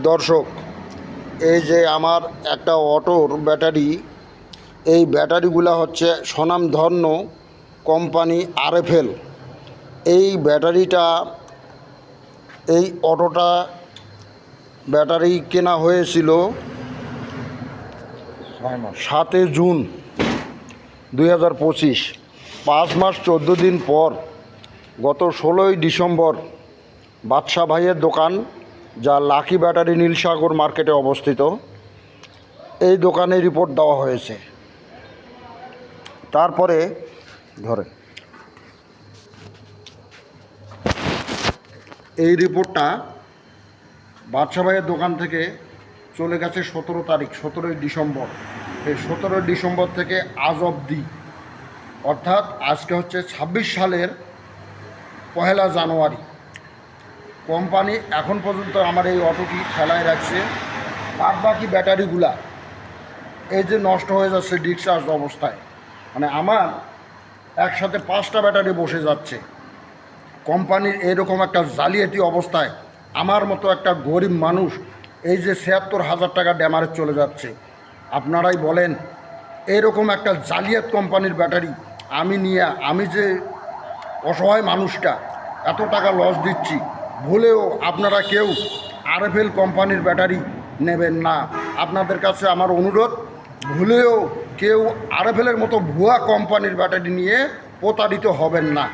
দর্শক, এই যে আমার একটা অটোর ব্যাটারি, এই ব্যাটারিগুলো হচ্ছে স্বনামধন্য কোম্পানি আরএফএল। এই ব্যাটারিটা, এই অটোটা ব্যাটারি কেনা হয়েছিল 7 জুন 2025। 5 মাস 14 দিন পর গত 16ই ডিসেম্বর বাদশা ভাইয়ের দোকান, যা লাকি ব্যাটারি নীলসাগর মার্কেটে অবস্থিত, এই দোকানে রিপোর্ট দেওয়া হয়েছে। তারপরে ধরেন এই রিপোর্টটা বাদশা ভাইয়ের দোকান থেকে চলে গেছে 17 তারিখ, 17ই ডিসেম্বর। এই 17ই ডিসেম্বর থেকে আজ অবধি, অর্থাৎ আজকে হচ্ছে 26 সালের 1 জানুয়ারি, কোম্পানি এখন পর্যন্ত আমার এই অটোটি ফেলায় রাখছে। বাদ বাকি ব্যাটারিগুলা এই যে নষ্ট হয়ে যাচ্ছে ডিসচার্জ অবস্থায়, মানে আমার একসাথে 5টা ব্যাটারি বসে যাচ্ছে। কোম্পানির এরকম একটা জালিয়াতি অবস্থায় আমার মতো একটা গরিব মানুষ এই যে ৭৬,০০০ টাকা ড্যামারেজ চলে যাচ্ছে। আপনারাই বলেন, এরকম একটা জালিয়াত কোম্পানির ব্যাটারি আমি নিয়ে, আমি যে অসহায় মানুষটা এত টাকা লস দিচ্ছি, ভুলেও আপনারা কেউ আরএফএল কোম্পানির ব্যাটারি নেবেন না। আপনাদের কাছে আমার অনুরোধ, ভুলেও কেউ আরএফএলের মতো ভুয়া কোম্পানির ব্যাটারি নিয়ে প্রতারিত হবেন না।